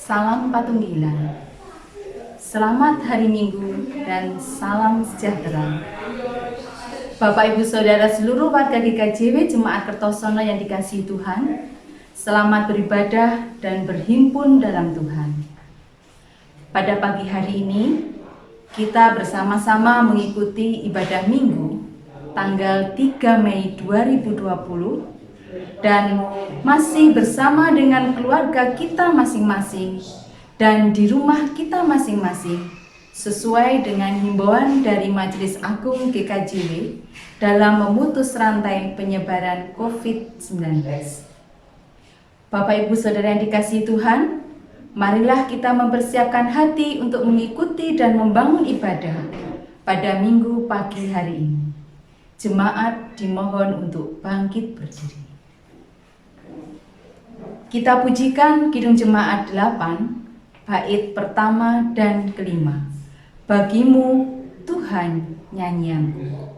Salam Patunggilan. Selamat hari Minggu dan salam sejahtera. Bapak Ibu Saudara seluruh warga GKJW Jemaat Kertosono yang dikasihi Tuhan, selamat beribadah dan berhimpun dalam Tuhan. Pada pagi hari ini, kita bersama-sama mengikuti ibadah Minggu tanggal 3 Mei 2020 dan masih bersama dengan keluarga kita masing-masing dan di rumah kita masing-masing sesuai dengan himbauan dari Majelis Agung GKJW dalam memutus rantai penyebaran COVID-19. Bapak Ibu Saudara yang dikasihi Tuhan, marilah kita mempersiapkan hati untuk mengikuti dan membangun ibadah pada Minggu pagi hari ini. Jemaat dimohon untuk bangkit berdiri. Kita pujikan Kidung Jemaat 8, bait pertama dan kelima. Bagimu Tuhan nyanyianku.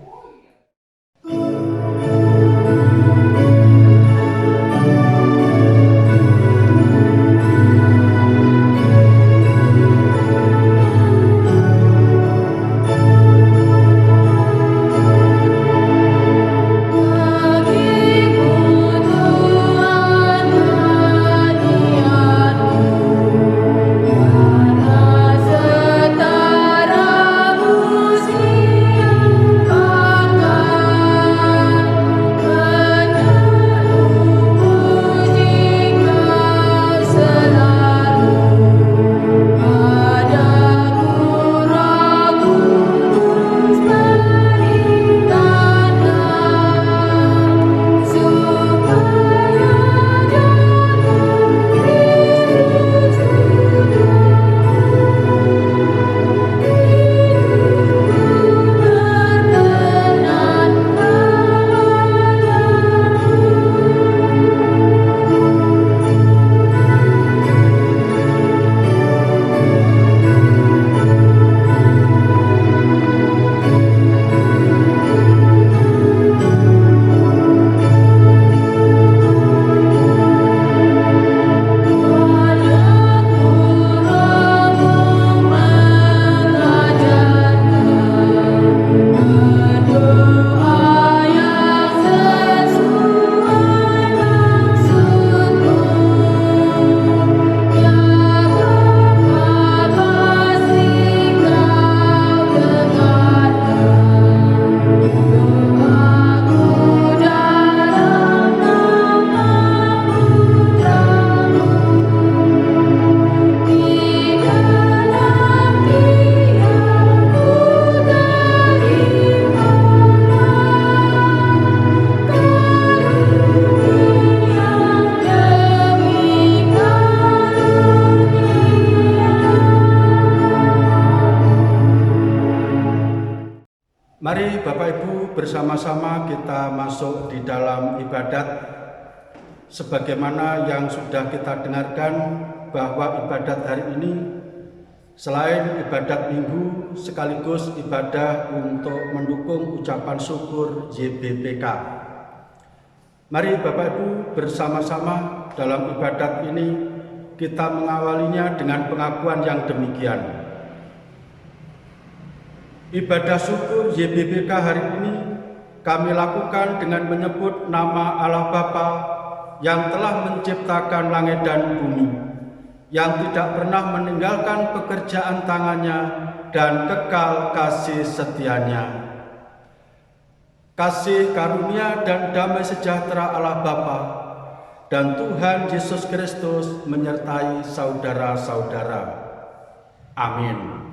Mari Bapak Ibu bersama-sama kita masuk di dalam ibadat sebagaimana yang sudah kita dengarkan bahwa ibadat hari ini selain ibadat Minggu sekaligus ibadah untuk mendukung ucapan syukur YBPK. Mari Bapak Ibu bersama-sama dalam ibadat ini kita mengawalinya dengan pengakuan yang demikian. Ibadah syukur YBPK hari ini kami lakukan dengan menyebut nama Allah Bapa yang telah menciptakan langit dan bumi, yang tidak pernah meninggalkan pekerjaan tangannya dan kekal kasih setianya. Kasih karunia dan damai sejahtera Allah Bapa dan Tuhan Yesus Kristus menyertai saudara-saudara. Amin.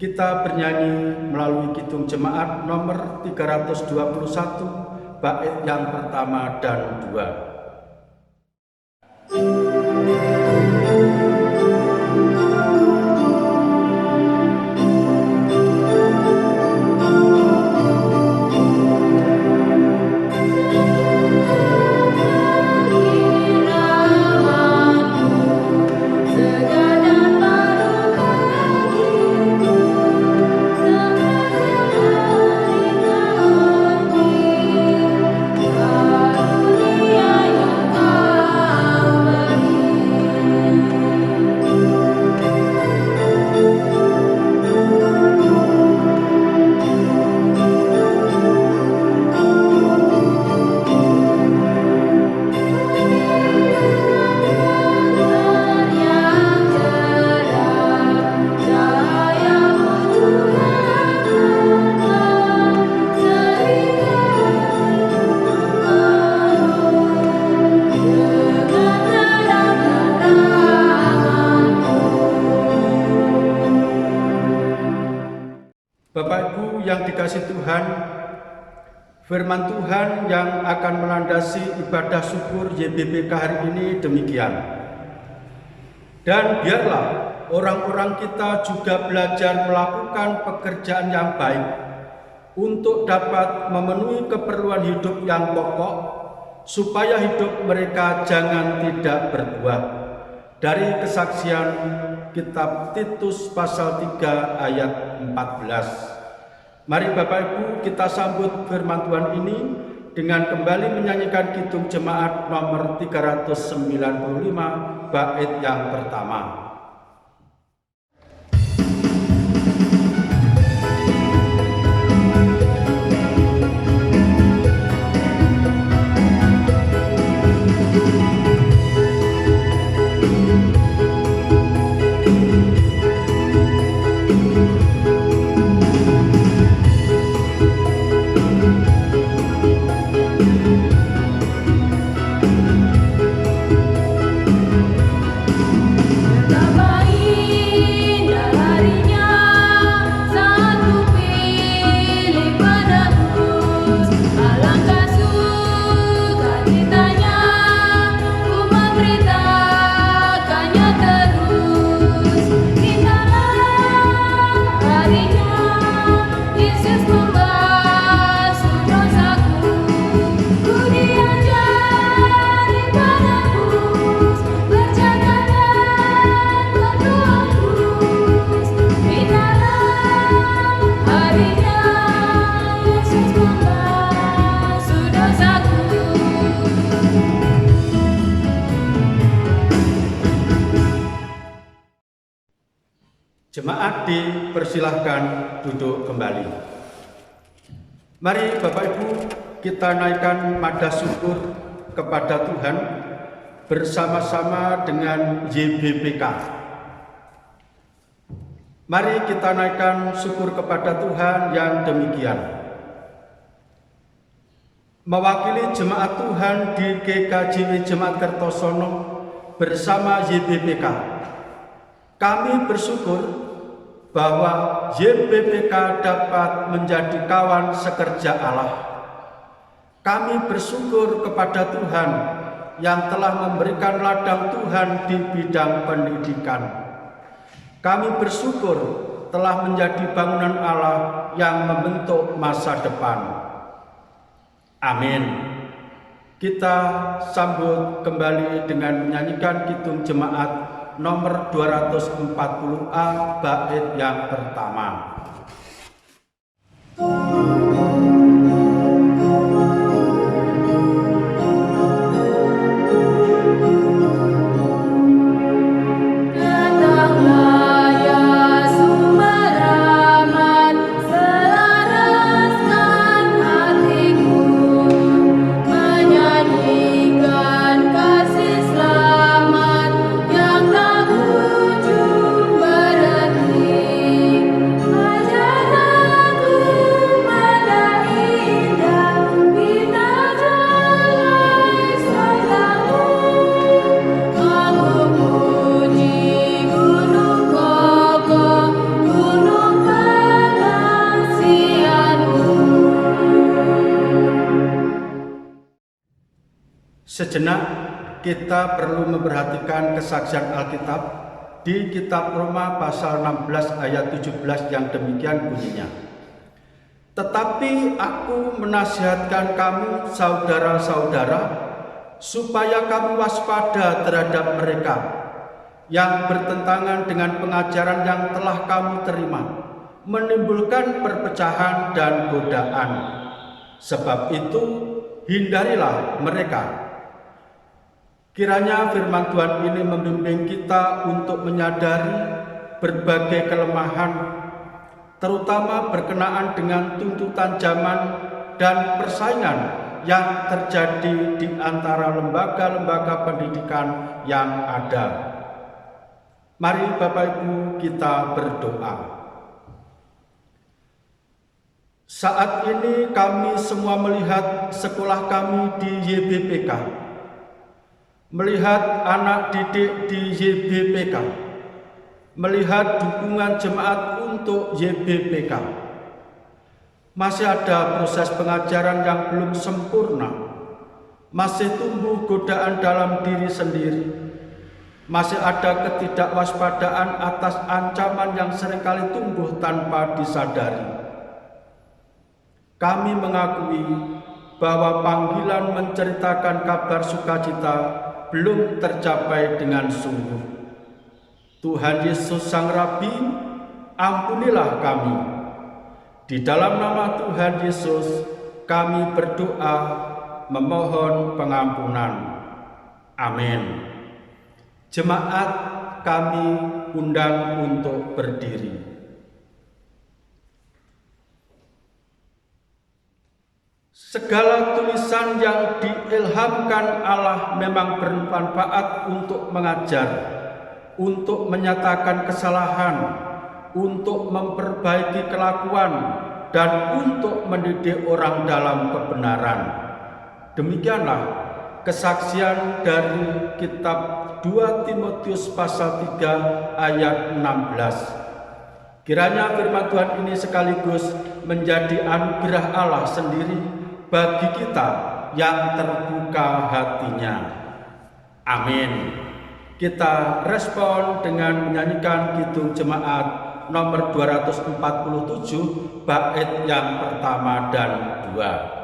Kita bernyanyi melalui Kidung Jemaat nomor 321, bait yang pertama dan 2. Karunia yang dikasihi Tuhan, firman Tuhan yang akan melandasi ibadah syukur YBBK hari ini demikian. Dan biarlah orang-orang kita juga belajar melakukan pekerjaan yang baik untuk dapat memenuhi keperluan hidup yang pokok, supaya hidup mereka jangan tidak berbuah. Dari kesaksian kitab Titus pasal 3 ayat 14. Mari Bapak Ibu kita sambut firman Tuhan ini dengan kembali menyanyikan kidung jemaat nomor 395 bait yang pertama. Jemaat dipersilahkan duduk kembali. Mari Bapak Ibu kita naikkan nada syukur kepada Tuhan bersama-sama dengan YBBK. Mari kita naikkan syukur kepada Tuhan yang demikian. Mewakili jemaat Tuhan di GKJW Jemaat Kertosono bersama YBBK, kami bersyukur bahwa YBBK dapat menjadi kawan sekerja Allah. Kami bersyukur kepada Tuhan yang telah memberikan ladang Tuhan di bidang pendidikan. Kami bersyukur telah menjadi bangunan Allah yang membentuk masa depan. Amin. Kita sambut kembali dengan menyanyikan kidung jemaat nomor 240A bait yang pertama. Sejenak kita perlu memperhatikan kesaksian Alkitab di kitab Roma pasal 16 ayat 17 yang demikian bunyinya. Tetapi aku menasihatkan kamu saudara-saudara supaya kamu waspada terhadap mereka yang bertentangan dengan pengajaran yang telah kamu terima, menimbulkan perpecahan dan godaan. Sebab itu hindarilah mereka. Kiranya firman Tuhan ini membimbing kita untuk menyadari berbagai kelemahan, terutama berkenaan dengan tuntutan zaman dan persaingan yang terjadi di antara lembaga-lembaga pendidikan yang ada. Mari Bapak Ibu kita berdoa. Saat ini kami semua melihat sekolah kami di YBBK, melihat anak didik di YBBK, melihat dukungan jemaat untuk YBBK. Masih ada proses pengajaran yang belum sempurna. Masih tumbuh godaan dalam diri sendiri. Masih ada ketidakwaspadaan atas ancaman yang seringkali tumbuh tanpa disadari. Kami mengakui bahwa panggilan menceritakan kabar sukacita belum tercapai dengan sungguh. Tuhan Yesus Sang Rabi, ampunilah kami. Di dalam nama Tuhan Yesus, kami berdoa memohon pengampunan. Amin. Jemaat kami undang untuk berdiri. Segala tulisan yang diilhamkan Allah memang bermanfaat untuk mengajar, untuk menyatakan kesalahan, untuk memperbaiki kelakuan, dan untuk mendidik orang dalam kebenaran. Demikianlah kesaksian dari kitab 2 Timotius pasal 3 ayat 16. Kiranya firman Tuhan ini sekaligus menjadi anugerah Allah sendiri bagi kita yang terbuka hatinya. Amin. Kita respon dengan menyanyikan kidung jemaat nomor 247 bait yang pertama dan 2.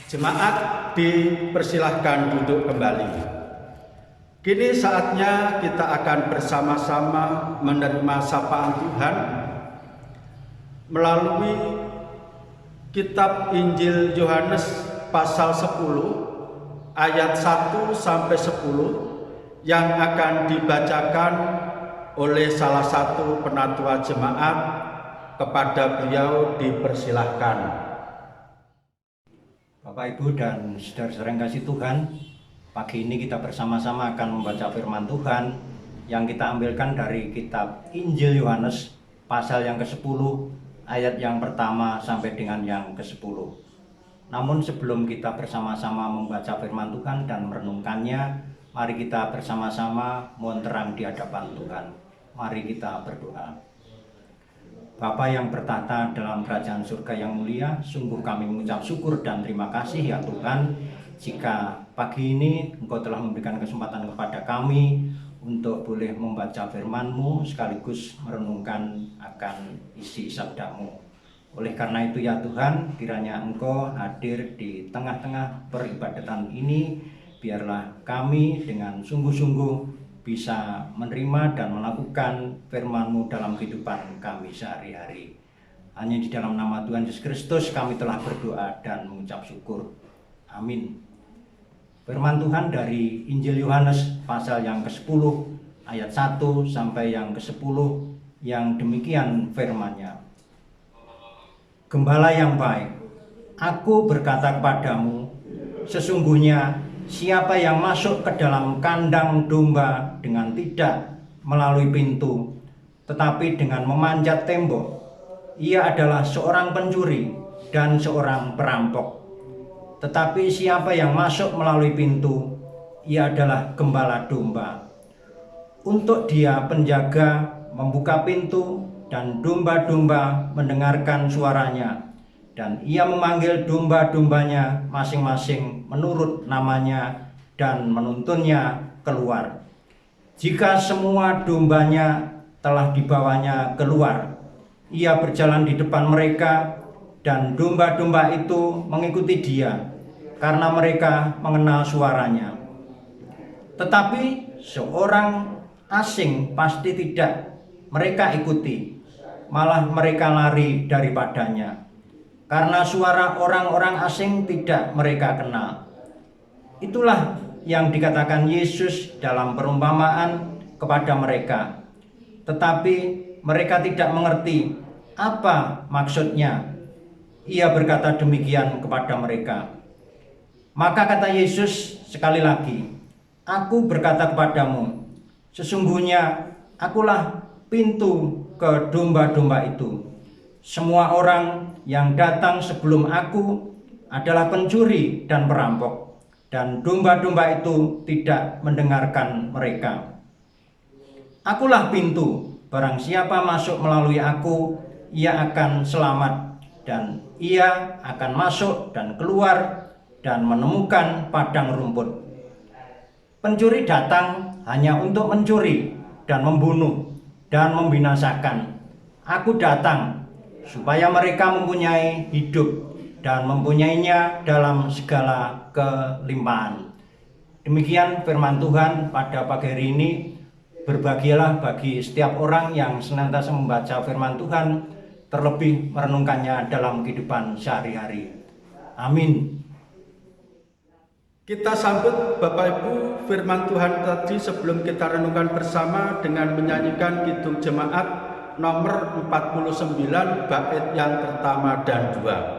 Jemaat dipersilahkan duduk kembali. Kini saatnya kita akan bersama-sama menerima sapaan Tuhan melalui kitab Injil Yohanes pasal 10 ayat 1 sampai 10 yang akan dibacakan oleh salah satu penatua jemaat. Kepada beliau dipersilahkan. Bapak, Ibu, dan saudara-saudara yang kasih Tuhan, pagi ini kita bersama-sama akan membaca firman Tuhan yang kita ambilkan dari kitab Injil Yohanes pasal yang ke-10 ayat yang pertama sampai dengan yang ke-10. Namun sebelum kita bersama-sama membaca firman Tuhan dan merenungkannya, mari kita bersama-sama mohon terang di hadapan Tuhan. Mari kita berdoa. Bapa yang bertata dalam kerajaan surga yang mulia, sungguh kami mengucap syukur dan terima kasih ya Tuhan, jika pagi ini Engkau telah memberikan kesempatan kepada kami untuk boleh membaca firman-Mu sekaligus merenungkan akan isi sabda-Mu. Oleh karena itu ya Tuhan, kiranya Engkau hadir di tengah-tengah peribadatan ini, biarlah kami dengan sungguh-sungguh bisa menerima dan melakukan firman-Mu dalam kehidupan kami sehari-hari. Hanya di dalam nama Tuhan Yesus Kristus kami telah berdoa dan mengucap syukur. Amin. Firman Tuhan dari Injil Yohanes pasal yang ke-10 ayat 1 sampai yang ke-10 yang demikian firman-Nya. Gembala yang baik, aku berkata kepadamu, sesungguhnya siapa yang masuk ke dalam kandang domba dengan tidak melalui pintu, tetapi dengan memanjat tembok, ia adalah seorang pencuri dan seorang perampok. Tetapi siapa yang masuk melalui pintu, ia adalah gembala domba. Untuk dia penjaga membuka pintu dan domba-domba mendengarkan suaranya, dan ia memanggil domba-dombanya masing-masing menurut namanya dan menuntunnya keluar. Jika semua dombanya telah dibawanya keluar, ia berjalan di depan mereka, dan domba-domba itu mengikuti dia, karena mereka mengenal suaranya. Tetapi seorang asing pasti tidak mereka ikuti, malah mereka lari daripadanya, karena suara orang-orang asing tidak mereka kenal. Itulah yang dikatakan Yesus dalam perumpamaan kepada mereka. Tetapi mereka tidak mengerti apa maksudnya. Ia berkata demikian kepada mereka. Maka kata Yesus sekali lagi, aku berkata kepadamu, sesungguhnya akulah pintu ke domba-domba itu. Semua orang yang datang sebelum aku adalah pencuri dan perampok, dan domba-domba itu tidak mendengarkan mereka. Akulah pintu, barang siapa masuk melalui aku, ia akan selamat, dan ia akan masuk dan keluar dan menemukan padang rumput. Pencuri datang hanya untuk mencuri dan membunuh dan membinasakan. Aku datang supaya mereka mempunyai hidup dan mempunyainya dalam segala kelimpahan. Demikian firman Tuhan pada pagi hari ini. Berbahagialah bagi setiap orang yang senantiasa membaca firman Tuhan, terlebih merenungkannya dalam kehidupan sehari-hari. Amin. Kita sambut Bapak Ibu firman Tuhan tadi sebelum kita renungkan bersama dengan menyanyikan kidung jemaat nomor 49 bait yang pertama dan 2.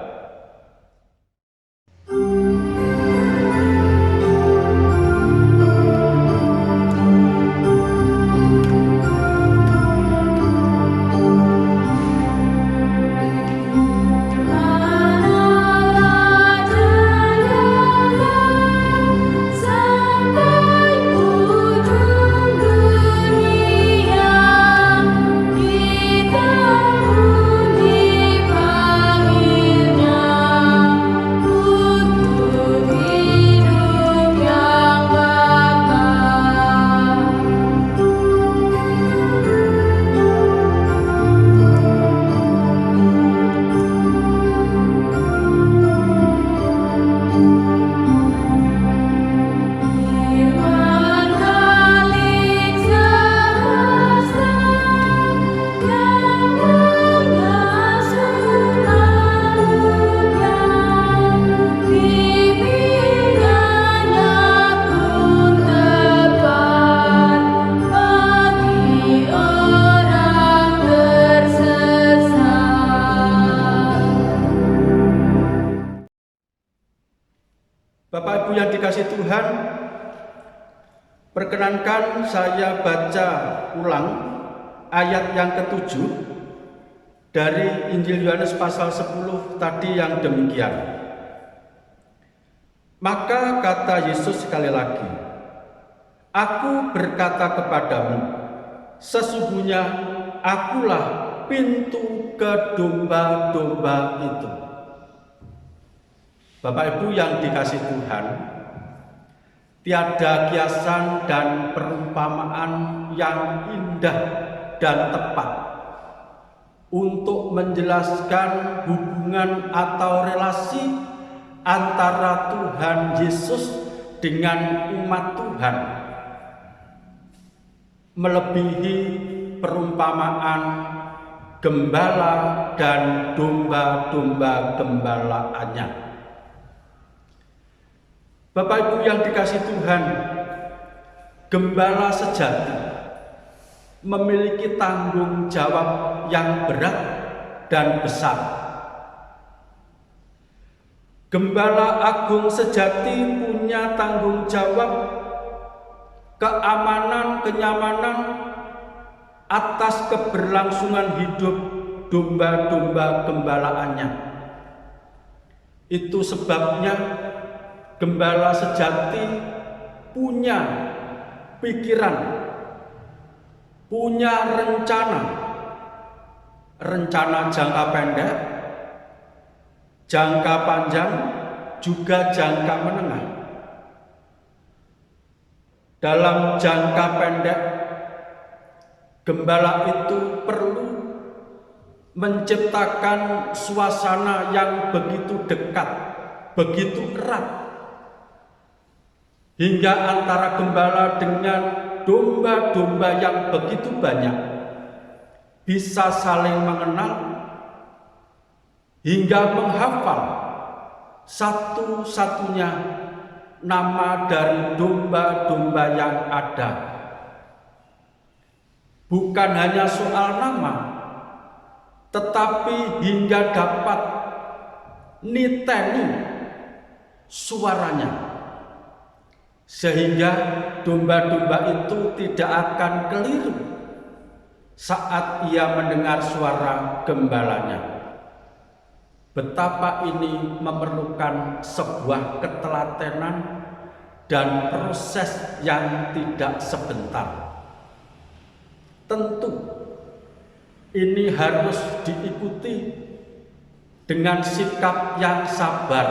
Bapak Ibu yang dikasihi Tuhan, perkenankan saya baca ulang ayat yang ke-7 dari Injil Yohanes pasal 10 tadi yang demikian. Maka kata Yesus sekali lagi, aku berkata kepadamu, sesungguhnya akulah pintu ke domba-domba itu. Bapak Ibu yang dikasihi Tuhan, Tiada kiasan dan perumpamaan yang indah dan tepat untuk menjelaskan hubungan atau relasi antara Tuhan Yesus dengan umat Tuhan, melebihi perumpamaan gembala dan domba-domba gembalaannya. Bapak Ibu yang dikasihi Tuhan, gembala sejati memiliki tanggung jawab yang berat dan besar. Gembala agung sejati punya tanggung jawab keamanan, kenyamanan atas keberlangsungan hidup domba-domba gembalaannya. Itu sebabnya gembala sejati punya pikiran, punya rencana jangka pendek, jangka panjang, juga jangka menengah. Dalam jangka pendek, gembala itu perlu menciptakan suasana yang begitu dekat, begitu erat, hingga antara gembala dengan domba-domba yang begitu banyak bisa saling mengenal hingga menghafal satu-satunya nama dari domba-domba yang ada. Bukan hanya soal nama, tetapi hingga dapat niteni suaranya, sehingga domba-domba itu tidak akan keliru saat ia mendengar suara gembalanya. Betapa ini memerlukan sebuah ketelatenan dan proses yang tidak sebentar. Tentu ini harus diikuti dengan sikap yang sabar,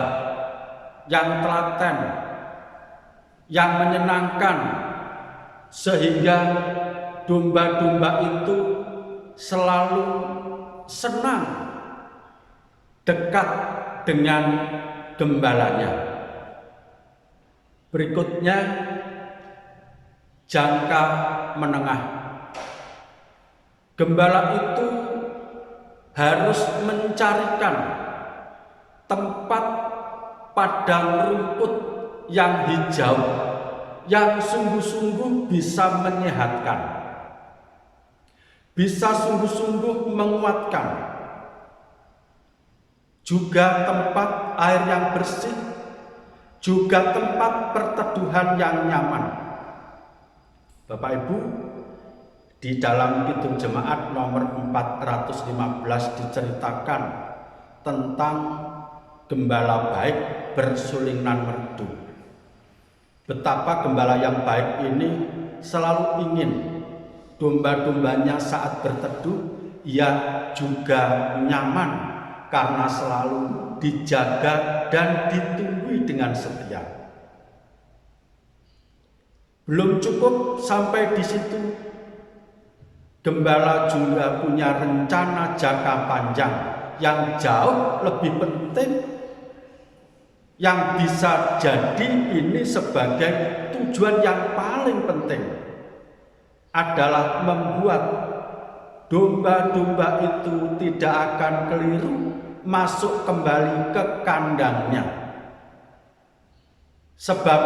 yang telaten, yang menyenangkan, sehingga domba-domba itu selalu senang dekat dengan gembalanya. Berikutnya, jangka menengah. Gembala itu harus mencarikan tempat padang rumput yang hijau, yang sungguh-sungguh bisa menyehatkan, bisa sungguh-sungguh menguatkan, juga tempat air yang bersih, juga tempat perteduhan yang nyaman. Bapak Ibu, di dalam Kidung Jemaat nomor 415 diceritakan tentang gembala baik bersulinan merdu. Betapa gembala yang baik ini selalu ingin domba-dombanya saat berteduh ia juga nyaman, karena selalu dijaga dan ditunggui dengan setia. Belum cukup sampai di situ, gembala juga punya rencana jangka panjang yang jauh lebih penting, yang bisa jadi ini sebagai tujuan yang paling penting, adalah membuat domba-domba itu tidak akan keliru masuk kembali ke kandangnya. Sebab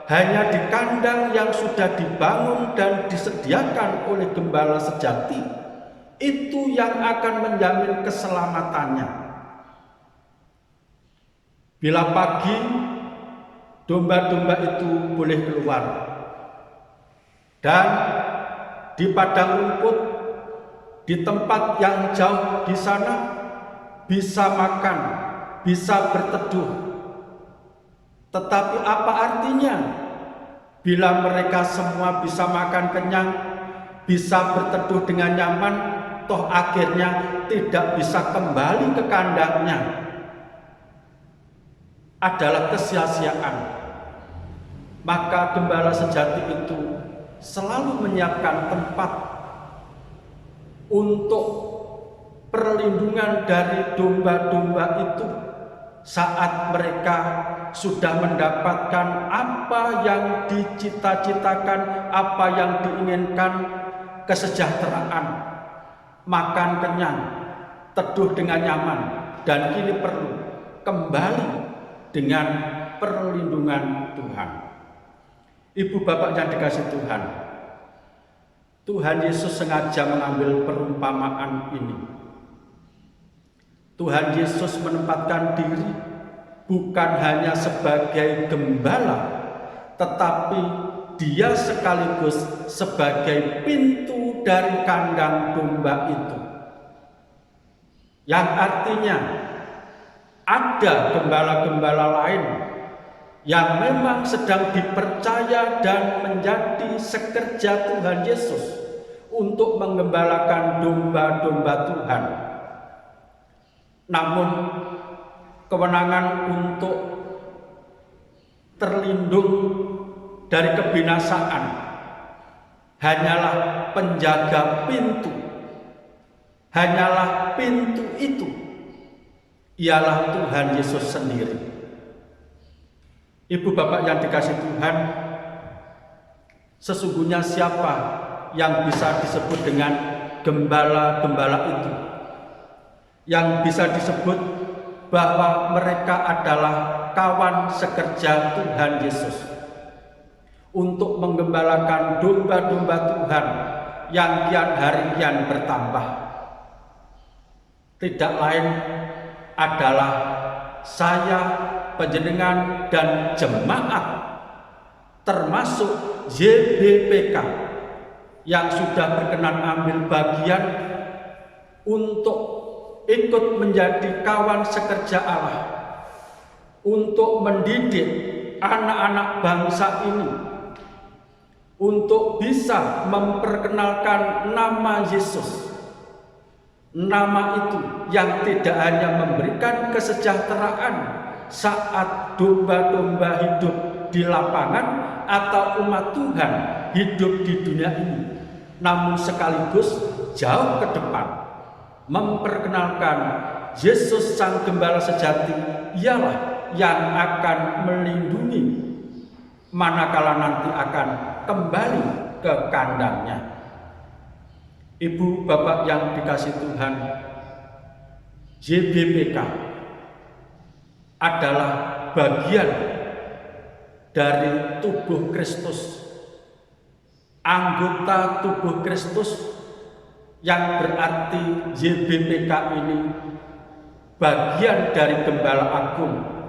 hanya di kandang yang sudah dibangun dan disediakan oleh gembala sejati, itu yang akan menjamin keselamatannya. Bila pagi domba-domba itu boleh keluar, dan di padang rumput, di tempat yang jauh di sana, bisa makan, bisa berteduh. Tetapi apa artinya bila mereka semua bisa makan kenyang, bisa berteduh dengan nyaman, toh akhirnya tidak bisa kembali ke kandangnya? Adalah kesia-siaan. maka gembala sejati itu selalu menyiapkan tempat untuk perlindungan dari domba-domba itu saat mereka sudah mendapatkan apa yang dicita-citakan, apa yang diinginkan, kesejahteraan, makan kenyang, teduh dengan nyaman, dan kini perlu kembali dengan perlindungan Tuhan. Ibu bapak yang dikasihi Tuhan, Tuhan Yesus sengaja mengambil perumpamaan ini. Tuhan Yesus menempatkan diri bukan hanya sebagai gembala, tetapi Dia sekaligus sebagai pintu dari kandang domba itu. Yang artinya ada gembala-gembala lain yang memang sedang dipercaya dan menjadi sekerja Tuhan Yesus untuk menggembalakan domba-domba Tuhan. Namun kewenangan untuk terlindung dari kebinasaan hanyalah penjaga pintu. Hanyalah pintu itu ialah Tuhan Yesus sendiri. Ibu bapak yang dikasihi Tuhan, sesungguhnya siapa yang bisa disebut dengan gembala-gembala itu? Yang bisa disebut bahwa mereka adalah kawan sekerja Tuhan Yesus untuk menggembalakan domba-domba Tuhan yang kian hari kian bertambah. Tidak lain adalah saya, panjenengan, dan jemaat termasuk JBPK yang sudah berkenan ambil bagian untuk ikut menjadi kawan sekerja Allah untuk mendidik anak-anak bangsa ini untuk bisa memperkenalkan nama Yesus. Nama itu yang tidak hanya memberikan kesejahteraan saat domba-domba hidup di lapangan atau umat Tuhan hidup di dunia ini, namun sekaligus jauh ke depan memperkenalkan Yesus Sang Gembala sejati ialah yang akan melindungi manakala nanti akan kembali ke kandangnya. Ibu bapak yang dikasihi Tuhan, JBPK adalah bagian dari tubuh Kristus, anggota tubuh Kristus, yang berarti JBPK ini bagian dari Gembala Agung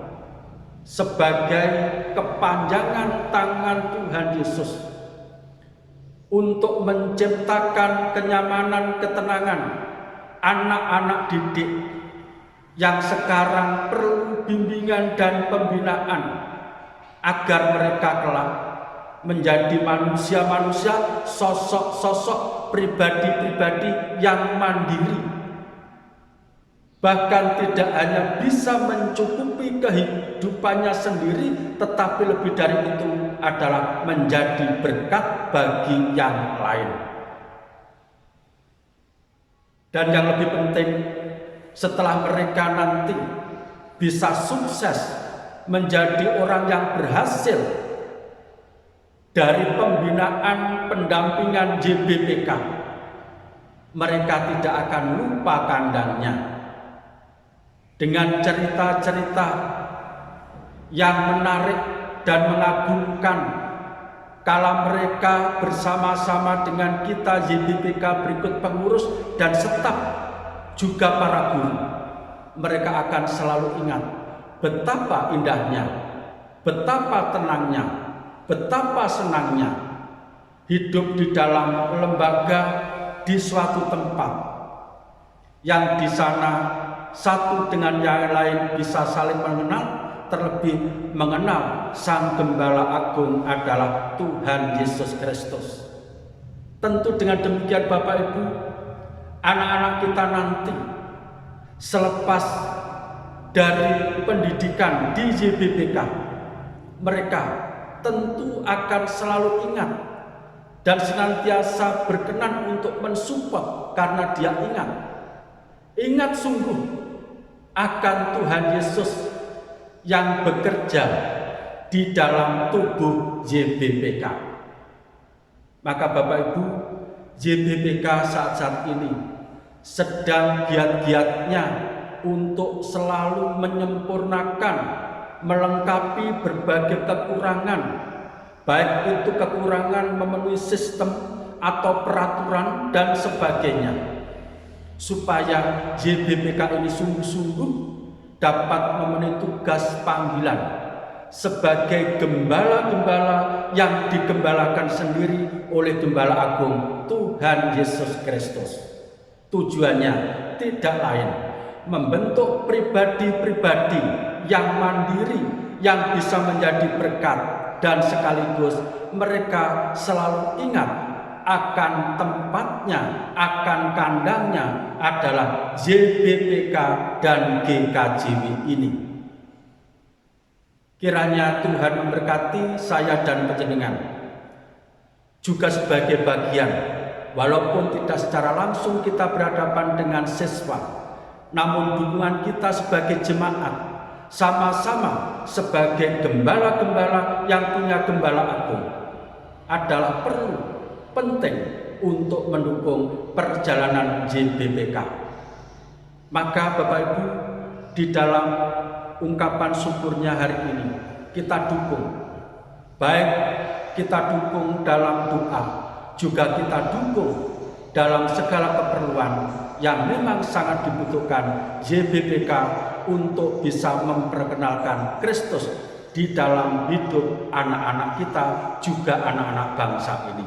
sebagai kepanjangan tangan Tuhan Yesus untuk menciptakan kenyamanan, ketenangan anak-anak didik yang sekarang perlu bimbingan dan pembinaan agar mereka kelak menjadi manusia-manusia, sosok-sosok pribadi-pribadi yang mandiri, bahkan tidak hanya bisa mencukupi kehidupannya sendiri, tetapi lebih dari itu adalah menjadi berkat bagi yang lain. Dan yang lebih penting, setelah mereka nanti bisa sukses menjadi orang yang berhasil dari pembinaan pendampingan JBPK, mereka tidak akan lupa kandangnya dengan cerita-cerita yang menarik dan mengagumkan kala mereka bersama-sama dengan kita JBPK berikut pengurus dan staf juga para guru. Mereka akan selalu ingat betapa indahnya, betapa tenangnya, betapa senangnya hidup di dalam lembaga di suatu tempat yang di sana satu dengan yang lain bisa saling mengenal, terlebih mengenal Sang Gembala Agung adalah Tuhan Yesus Kristus. Tentu dengan demikian Bapak Ibu, anak-anak kita nanti selepas dari pendidikan di JBPK, mereka tentu akan selalu ingat dan senantiasa berkenan untuk mensupport karena dia ingat sungguh akan Tuhan Yesus yang bekerja di dalam tubuh JBPK. Maka Bapak Ibu, JBPK saat ini sedang giat-giatnya untuk selalu menyempurnakan, melengkapi berbagai kekurangan, baik itu kekurangan memenuhi sistem atau peraturan dan sebagainya, supaya JBPK ini sungguh-sungguh dapat memenuhi tugas panggilan sebagai gembala-gembala yang digembalakan sendiri oleh Gembala Agung Tuhan Yesus Kristus. Tujuannya tidak lain membentuk pribadi-pribadi yang mandiri, yang bisa menjadi berkat, dan sekaligus mereka selalu ingat akan tempatnya, akan kandangnya adalah JBPK dan GKJW ini. Kiranya Tuhan memberkati saya dan panjenengan juga sebagai bagian. Walaupun tidak secara langsung kita berhadapan dengan siswa, namun dukungan kita sebagai jemaat, sama-sama sebagai gembala-gembala yang punya Gembala Agung adalah penting untuk mendukung perjalanan JBPK. Maka Bapak Ibu, di dalam ungkapan syukurnya hari ini kita dukung, baik kita dukung dalam doa, juga kita dukung dalam segala keperluan yang memang sangat dibutuhkan JBPK untuk bisa memperkenalkan Kristus di dalam hidup anak-anak kita, juga anak-anak bangsa ini.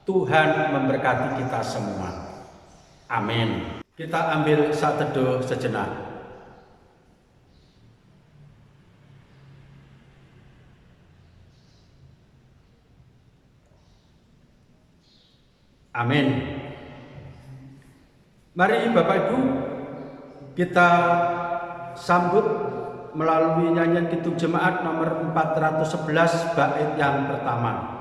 Tuhan memberkati kita semua. Amin. Kita ambil saat teduh sejenak. Amin. Mari Bapak Ibu, kita sambut melalui nyanyian Kidung Jemaat nomor 411 bait yang pertama.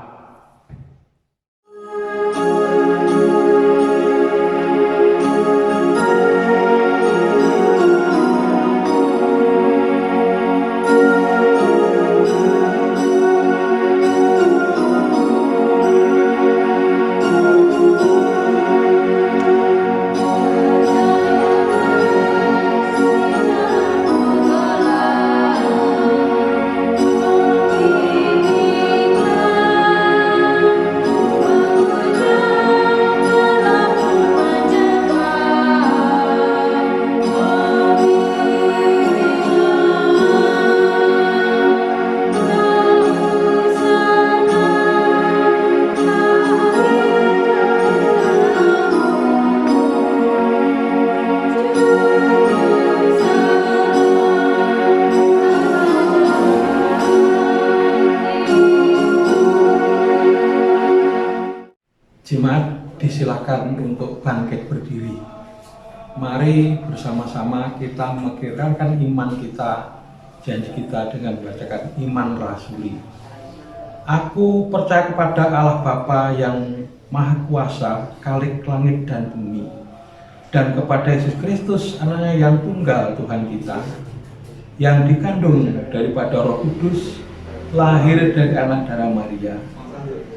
Jemaat disilakan untuk bangkit berdiri. Mari bersama-sama kita mengerahkan iman kita, janji kita dengan membacakan iman rasuli. Aku percaya kepada Allah Bapa yang Maha Kuasa, Khalik langit dan bumi, dan kepada Yesus Kristus, Anaknya yang tunggal Tuhan kita, yang dikandung daripada Roh Kudus, lahir dari anak darah Maria,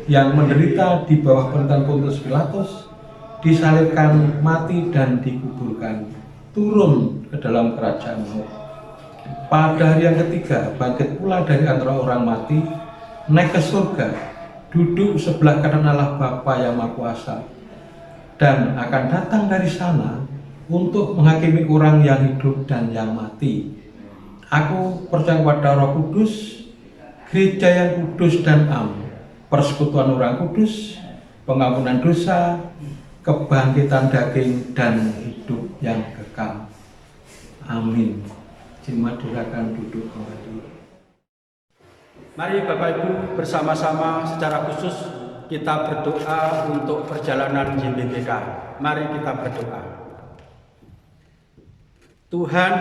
yang menderita di bawah pemerintahan Pontius Pilatus, disalibkan, mati dan dikuburkan, turun ke dalam kerajaan maut. Pada hari yang ketiga bangkit pula dari antara orang mati, naik ke surga, duduk sebelah kanan Allah Bapa yang Maha Kuasa, dan akan datang dari sana untuk menghakimi orang yang hidup dan yang mati. Aku percaya pada Roh Kudus, gereja yang kudus dan am, persekutuan orang kudus, pengampunan dosa, kebangkitan daging, dan hidup yang kekal. Amin. Jemaat silakan duduk kembali. Mari Bapak Ibu bersama-sama secara khusus kita berdoa untuk perjalanan JBPK. Mari kita berdoa. Tuhan,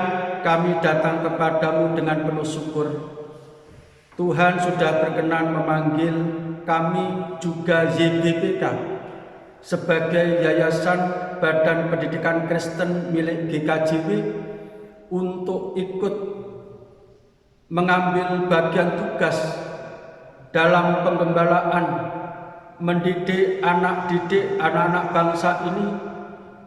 kami datang kepadamu dengan penuh syukur Tuhan sudah berkenan memanggil kami juga YBPK sebagai Yayasan Badan Pendidikan Kristen milik GKJW untuk ikut mengambil bagian tugas dalam penggembalaan mendidik anak-anak bangsa ini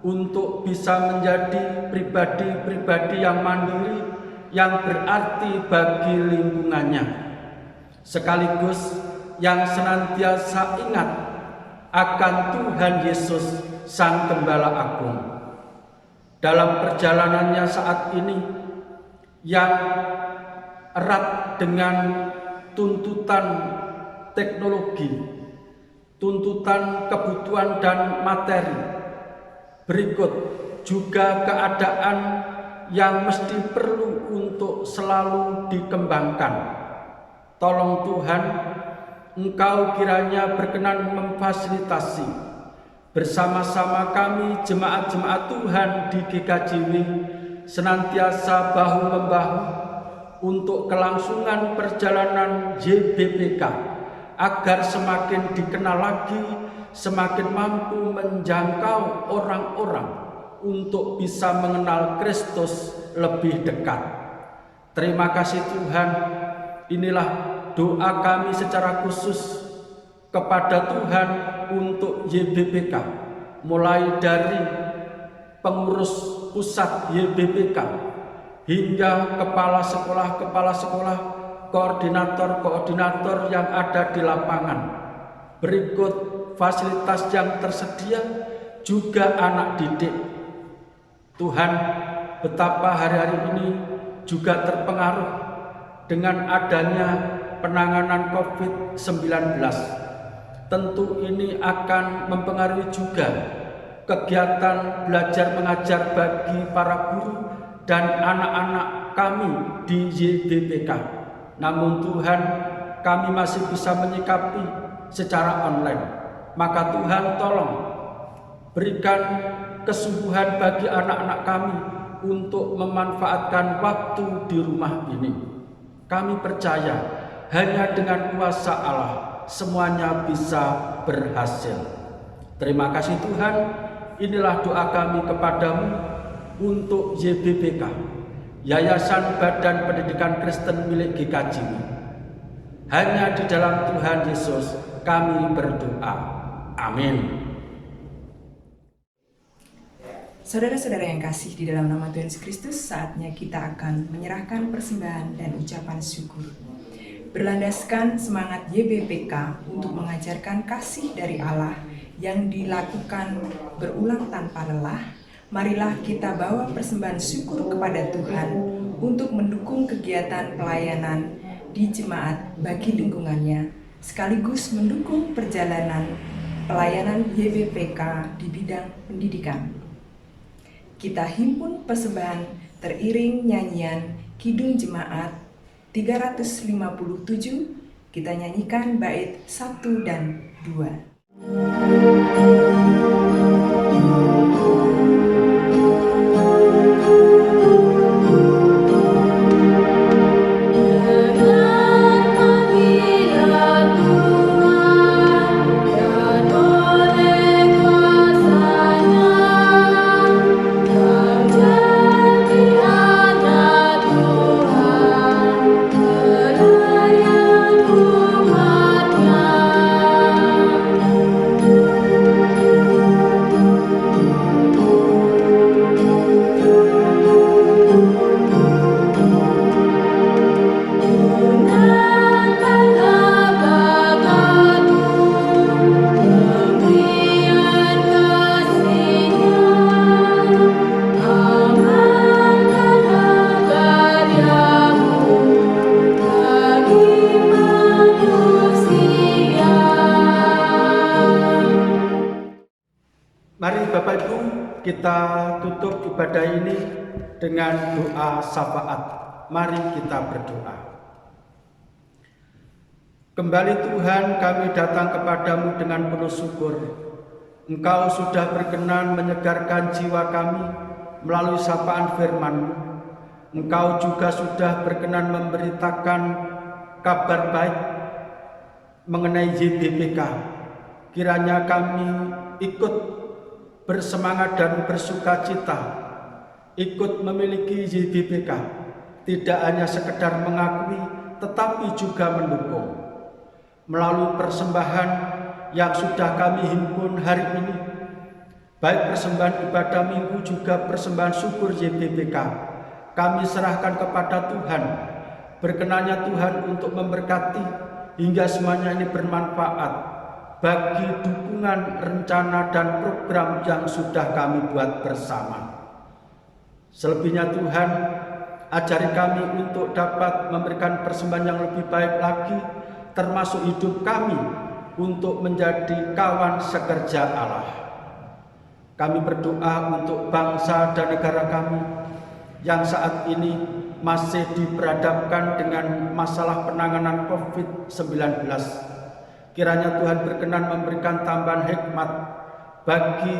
untuk bisa menjadi pribadi-pribadi yang mandiri, yang berarti bagi lingkungannya, sekaligus yang senantiasa ingat akan Tuhan Yesus Sang Gembala Agung. Dalam perjalanannya saat ini yang erat dengan tuntutan teknologi, tuntutan kebutuhan dan materi, berikut juga keadaan yang mesti perlu untuk selalu dikembangkan. Tolong Tuhan, Engkau kiranya berkenan memfasilitasi bersama-sama kami jemaat-jemaat Tuhan di GKJW senantiasa bahu-membahu untuk kelangsungan perjalanan YBPK agar semakin dikenal lagi, semakin mampu menjangkau orang-orang untuk bisa mengenal Kristus lebih dekat. Terima kasih Tuhan, inilah doa kami secara khusus kepada Tuhan untuk YBPK, mulai dari pengurus pusat YBPK hingga kepala sekolah, koordinator yang ada di lapangan. Berikut fasilitas yang tersedia, juga anak didik. Tuhan, betapa hari-hari ini juga terpengaruh dengan adanya penanganan COVID-19. Tentu ini akan mempengaruhi juga kegiatan belajar mengajar bagi para guru dan anak-anak kami di YBPK. Namun Tuhan, kami masih bisa menyikapi secara online. Maka Tuhan tolong berikan kesungguhan bagi anak-anak kami untuk memanfaatkan waktu di rumah ini. Kami percaya hanya dengan kuasa Allah semuanya bisa berhasil. Terima kasih Tuhan, inilah doa kami kepadamu untuk YBPK, Yayasan Badan Pendidikan Kristen milik GKJW. Hanya di dalam Tuhan Yesus kami berdoa. Amin. Saudara-saudara yang kasih di dalam nama Tuhan Yesus Kristus, saatnya kita akan menyerahkan persembahan dan ucapan syukur. Berlandaskan semangat YBPK untuk mengajarkan kasih dari Allah yang dilakukan berulang tanpa lelah, marilah kita bawa persembahan syukur kepada Tuhan untuk mendukung kegiatan pelayanan di jemaat bagi lingkungannya, sekaligus mendukung perjalanan pelayanan YBPK di bidang pendidikan. Kita himpun persembahan teriring nyanyian Kidung Jemaat 357, kita nyanyikan bait 1 dan 2. Mari Bapak Ibu, kita tutup ibadah ini dengan doa syafaat. Mari kita berdoa. Kembali Tuhan, kami datang kepadamu dengan penuh syukur. Engkau sudah berkenan menyegarkan jiwa kami melalui sapaan firman-Mu. Engkau juga sudah berkenan memberitakan kabar baik mengenai YBPK. Kiranya kami ikut bersemangat dan bersukacita ikut memiliki YBPK, tidak hanya sekedar mengakui tetapi juga mendukung. Melalui persembahan yang sudah kami himpun hari ini, baik persembahan ibadah minggu juga persembahan syukur YBPK, kami serahkan kepada Tuhan. Berkenannya Tuhan untuk memberkati hingga semuanya ini bermanfaat bagi dukungan, rencana, dan program yang sudah kami buat bersama. Selebihnya Tuhan, ajari kami untuk dapat memberikan persembahan yang lebih baik lagi, termasuk hidup kami untuk menjadi kawan sekerja Allah. Kami berdoa untuk bangsa dan negara kami yang saat ini masih diperhadapkan dengan masalah penanganan COVID-19. Kiranya Tuhan berkenan memberikan tambahan hikmat bagi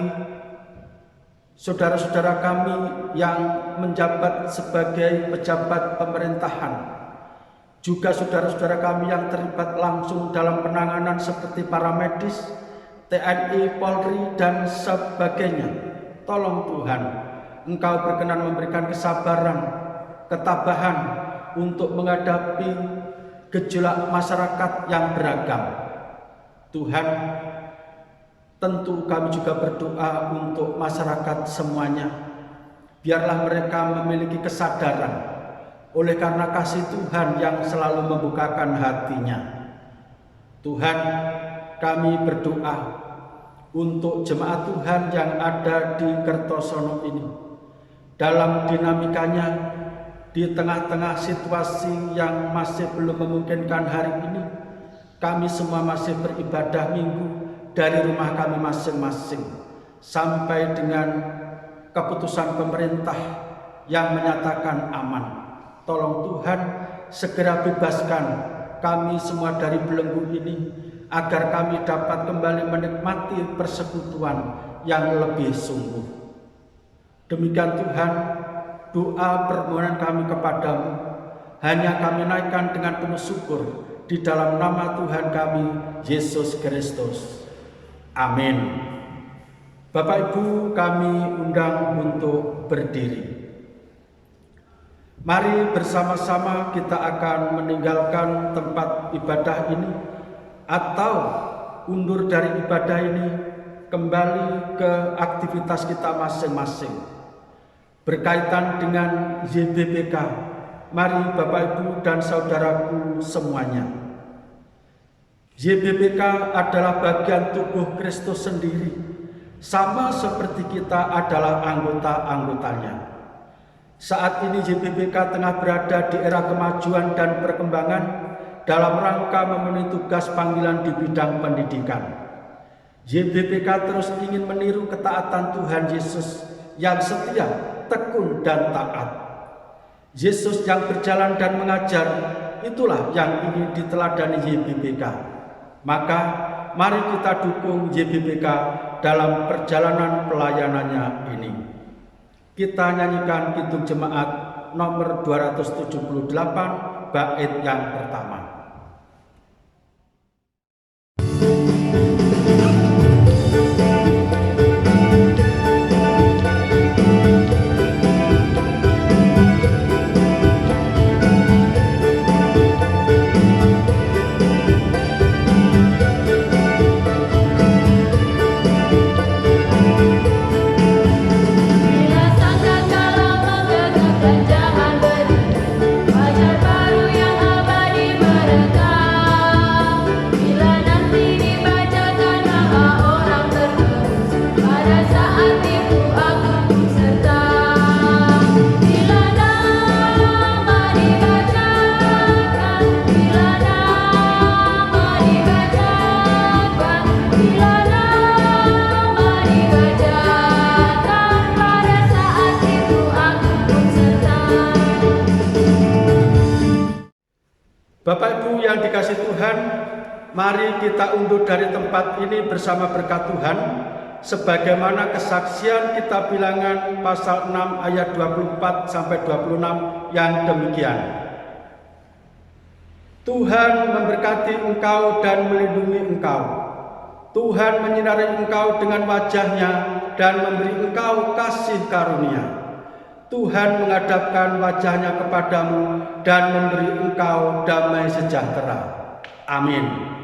saudara-saudara kami yang menjabat sebagai pejabat pemerintahan, juga saudara-saudara kami yang terlibat langsung dalam penanganan seperti para medis, TNI, Polri, dan sebagainya. Tolong Tuhan, Engkau berkenan memberikan kesabaran, ketabahan untuk menghadapi gejolak masyarakat yang beragam. Tuhan, tentu kami juga berdoa untuk masyarakat semuanya. Biarlah mereka memiliki kesadaran oleh karena kasih Tuhan yang selalu membukakan hatinya. Tuhan, kami berdoa untuk jemaat Tuhan yang ada di Kertosono ini. Dalam dinamikanya, di tengah-tengah situasi yang masih belum memungkinkan hari ini, kami semua masih beribadah minggu dari rumah kami masing-masing sampai dengan keputusan pemerintah yang menyatakan aman. Tolong Tuhan segera bebaskan kami semua dari belenggu ini agar kami dapat kembali menikmati persekutuan yang lebih sungguh. Demikian Tuhan, doa permohonan kami kepadamu hanya kami naikkan dengan penuh syukur di dalam nama Tuhan kami, Yesus Kristus. Amin. Bapak Ibu, kami undang untuk berdiri. Mari bersama-sama kita akan meninggalkan tempat ibadah ini atau undur dari ibadah ini kembali ke aktivitas kita masing-masing. Berkaitan dengan YBPK, mari Bapak Ibu dan saudaraku semuanya. YBPK adalah bagian tubuh Kristus sendiri, sama seperti kita adalah anggota-anggotanya. Saat ini YBPK tengah berada di era kemajuan dan perkembangan dalam rangka memenuhi tugas panggilan di bidang pendidikan. YBPK terus ingin meniru ketaatan Tuhan Yesus yang setia, tekun, dan taat. Yesus yang berjalan dan mengajar, itulah yang ingin diteladani YBPK. Maka mari kita dukung YBPK dalam perjalanan pelayanannya ini. Kita nyanyikan Kidung Jemaat nomor 278 bait yang pertama. Bapak Ibu yang dikasihi Tuhan, mari kita undur dari tempat ini bersama berkat Tuhan, sebagaimana kesaksian kitab Bilangan pasal 6 ayat 24 sampai 26 yang demikian. Tuhan memberkati engkau dan melindungi engkau. Tuhan menyinari engkau dengan wajah-Nya dan memberi engkau kasih karunia. Tuhan menghadapkan wajah-Nya kepadamu dan memberi engkau damai sejahtera. Amin.